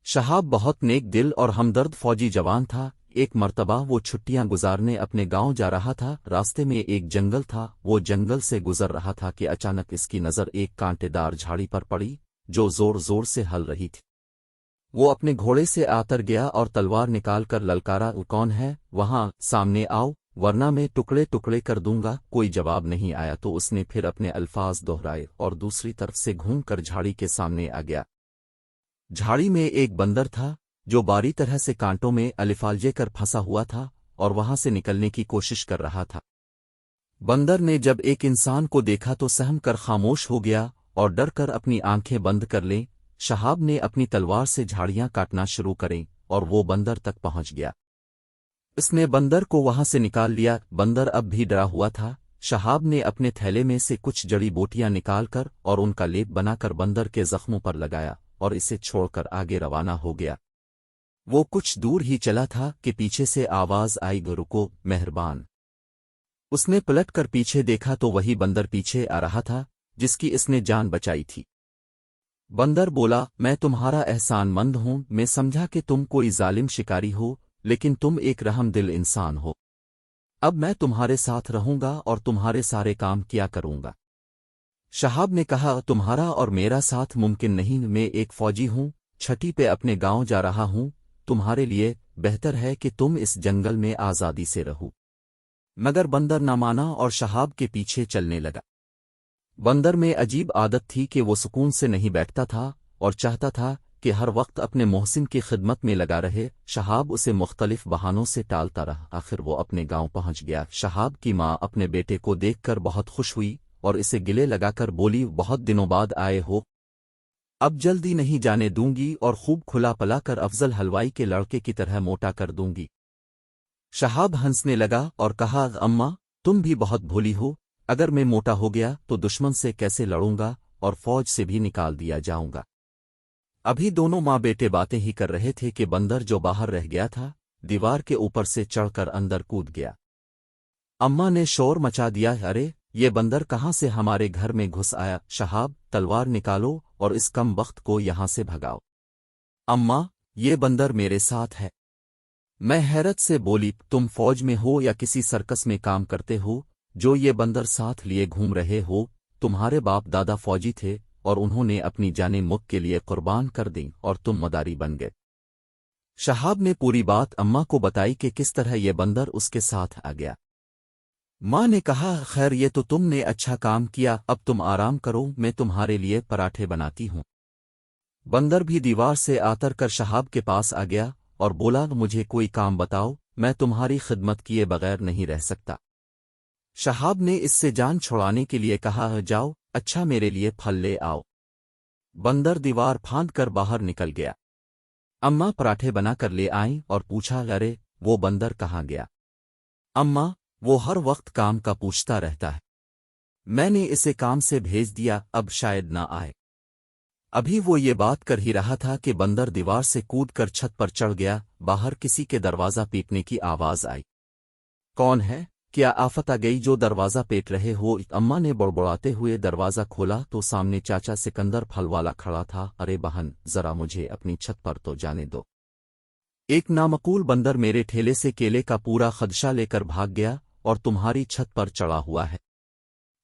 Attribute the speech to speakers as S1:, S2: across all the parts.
S1: शहाब बहुत नेक दिल और हमदर्द फौजी जवान था। एक मर्तबा वो छुट्टियां गुजारने अपने गांव जा रहा था। रास्ते में एक जंगल था। वो जंगल से गुजर रहा था कि अचानक इसकी नज़र एक कांटेदार झाड़ी पर पड़ी जो जोर जोर से हल रही थी। वो अपने घोड़े से आतर गया और तलवार निकाल कर ललकारा, कौन है वहां, सामने आओ वरना मैं टुकड़े टुकड़े कर दूंगा। कोई जवाब नहीं आया तो उसने फिर अपने अल्फाज दोहराए और दूसरी तरफ से घूम कर झाड़ी के सामने आ गया। झाड़ी में एक बंदर था जो बारी तरह से कांटों में अलिफालजे कर फंसा हुआ था और वहां से निकलने की कोशिश कर रहा था। बंदर ने जब एक इंसान को देखा तो सहम कर खामोश हो गया और डर कर अपनी आंखें बंद कर लें। शहाब ने अपनी तलवार से झाड़ियां काटना शुरू करें और वो बंदर तक पहुंच गया। इसने बंदर को वहां से निकाल लिया। बंदर अब भी डरा हुआ था। शहाब ने अपने थैले में से कुछ जड़ी बूटियां निकालकर और उनका लेप बनाकर बंदर के जख्मों पर लगाया और इसे छोड़कर आगे रवाना हो गया। वो कुछ दूर ही चला था कि पीछे से आवाज आई, रुको मेहरबान। उसने पलट कर पीछे देखा तो वही बंदर पीछे आ रहा था जिसकी इसने जान बचाई थी। बंदर बोला, मैं तुम्हारा एहसानमंद हूं। मैं समझा कि तुम कोई जालिम शिकारी हो, लेकिन तुम एक रहमदिल इंसान हो। अब मैं तुम्हारे साथ रहूंगा और तुम्हारे सारे काम किया करूंगा। शहाब ने कहा, तुम्हारा और मेरा साथ मुमकिन नहीं। मैं एक फौजी हूं, छठी पे अपने गांव जा रहा हूं। तुम्हारे लिए बेहतर है कि तुम इस जंगल में आज़ादी से रहो। मगर बंदर न माना और शहाब के पीछे चलने लगा। बंदर में अजीब आदत थी कि वो सुकून से नहीं बैठता था और चाहता था कि हर वक्त अपने मोहसिन की खिदमत में लगा रहे। शहाब उसे मुख्तलिफ बहानों से टालता रहा। आखिर वो अपने गांव पहुंच गया। शहाब की माँ अपने बेटे को देखकर बहुत खुश हुई और इसे गिले लगाकर बोली, बहुत दिनों बाद आए हो, अब जल्दी नहीं जाने दूंगी और खूब खुला पला कर अफजल हलवाई के लड़के की तरह मोटा कर दूंगी। शहाब हंसने लगा और कहा, अम्मा तुम भी बहुत भोली हो। अगर मैं मोटा हो गया तो दुश्मन से कैसे लड़ूंगा और फौज से भी निकाल दिया जाऊंगा। अभी दोनों माँ बेटे बातें ही कर रहे थे कि बंदर जो बाहर रह गया था दीवार के ऊपर से चढ़कर अंदर कूद गया। अम्मा ने शोर मचा दिया, अरे ये बंदर कहाँ से हमारे घर में घुस आया। शहाब, तलवार निकालो और इस कम वक्त को यहां से भगाओ। अम्मा, ये बंदर मेरे साथ है। मैं हैरत से बोली, तुम फौज में हो या किसी सर्कस में काम करते हो जो ये बंदर साथ लिए घूम रहे हो? तुम्हारे बाप दादा फौजी थे और उन्होंने अपनी जानें मुल्क के लिए कुर्बान कर दी और तुम मदारी बन गए। शहाब ने पूरी बात अम्मा को बताई कि किस तरह ये बंदर उसके साथ आ गया। माँ ने कहा, खैर ये तो तुमने अच्छा काम किया, अब तुम आराम करो, मैं तुम्हारे लिए पराठे बनाती हूँ। बंदर भी दीवार से आतर कर शहाब के पास आ गया और बोला, मुझे कोई काम बताओ, मैं तुम्हारी खिदमत किए बगैर नहीं रह सकता। शहाब ने इससे जान छुड़ाने के लिए कहा, जाओ, अच्छा मेरे लिए फल ले आओ। बंदर दीवार फांद कर बाहर निकल गया। अम्मा पराठे बनाकर ले आईं और पूछा, अरे वो बंदर कहाँ गया? अम्मा, वो हर वक्त काम का पूछता रहता है। मैंने इसे काम से भेज दिया, अब शायद ना आए। अभी वो ये बात कर ही रहा था कि बंदर दीवार से कूद कर छत पर चढ़ गया। बाहर किसी के दरवाज़ा पीटने की आवाज आई। कौन है? क्या आफत आ गई जो दरवाज़ा पीट रहे हो? अम्मा ने बड़बड़ाते हुए दरवाज़ा खोला तो सामने चाचा सिकंदर फलवाला खड़ा था। अरे बहन, जरा मुझे अपनी छत पर तो जाने दो। एक नामकूल बंदर मेरे ठेले से केले का पूरा खदशा लेकर भाग गया और तुम्हारी छत पर चढ़ा हुआ है।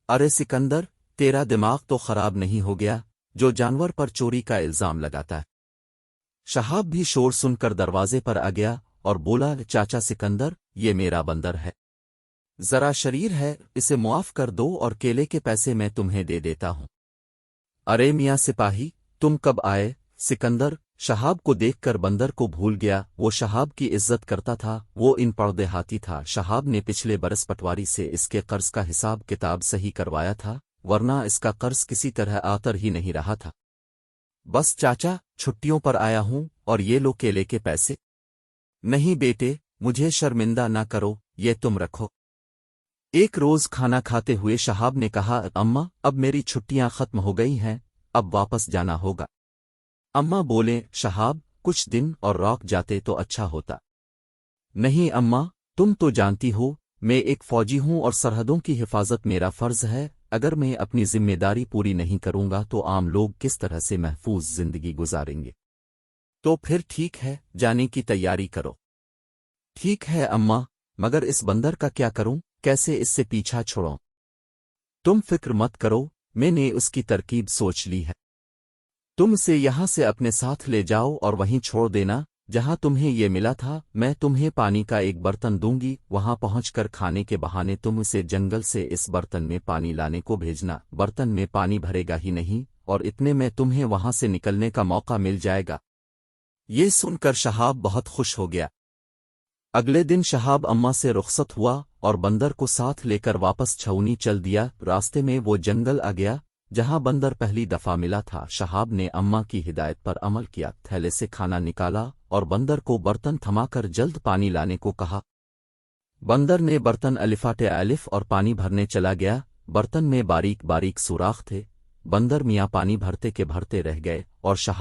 S1: अरे सिकंदर, तेरा दिमाग तो खराब नहीं हो गया जो जानवर पर चोरी का इल्जाम लगाता है? शहाब भी शोर सुनकर दरवाजे पर आ गया और बोला, चाचा सिकंदर, ये मेरा बंदर है, जरा शरीर है, इसे मुआफ कर दो और केले के पैसे मैं तुम्हें दे देता हूं। अरे मियां सिपाही, तुम कब आए? सिकंदर शहाब को देखकर बंदर को भूल गया। वो शहाब की इज्जत करता था, वो इन पर्देहाती था। शहाब ने पिछले बरस पटवारी से इसके कर्ज का हिसाब किताब सही करवाया था, वरना इसका कर्ज किसी तरह आतर ही नहीं रहा था। बस चाचा, छुट्टियों पर आया हूं और ये लो केले के पैसे। नहीं बेटे, मुझे शर्मिंदा ना करो, ये तुम रखो। एक रोज खाना खाते हुए शहाब ने कहा, अम्मा अब मेरी छुट्टियां खत्म हो गई हैं, अब वापस जाना होगा। अम्मा बोले, शहाब कुछ दिन और रुक जाते तो अच्छा होता। नहीं अम्मा, तुम तो जानती हो मैं एक फौजी हूं और सरहदों की हिफाजत मेरा फर्ज है। अगर मैं अपनी जिम्मेदारी पूरी नहीं करूंगा तो आम लोग किस तरह से महफूज जिंदगी गुजारेंगे? تو پھر ٹھیک ہے، جانے کی تیاری کرو۔ ٹھیک ہے اماں، مگر اس بندر کا کیا کروں؟ کیسے اس سے پیچھا چھوڑوں؟ تم فکر مت کرو، میں نے اس کی ترکیب سوچ لی ہے۔ تم اسے یہاں سے اپنے ساتھ لے جاؤ اور وہیں چھوڑ دینا جہاں تمہیں یہ ملا تھا۔ میں تمہیں پانی کا ایک برتن دوں گی، وہاں پہنچ کر کھانے کے بہانے تم اسے جنگل سے اس برتن میں پانی لانے کو بھیجنا۔ برتن میں پانی بھرے گا ہی نہیں، اور اتنے میں تمہیں وہاں سے نکلنے کا موقع مل جائے گا۔ یہ سن کر شہاب بہت خوش ہو گیا۔ اگلے دن شہاب اماں سے رخصت ہوا اور بندر کو ساتھ لے کر واپس چھاؤنی چل دیا۔ راستے میں وہ جنگل آ گیا جہاں بندر پہلی دفعہ ملا تھا۔ شہاب نے اماں کی ہدایت پر عمل کیا، تھیلے سے کھانا نکالا اور بندر کو برتن تھما کر جلد پانی لانے کو کہا۔ بندر نے برتن الفاٹے الف اور پانی بھرنے چلا گیا۔ برتن میں باریک باریک سوراخ تھے۔ بندر میاں پانی بھرتے کے بھرتے رہ گئے اور شہاب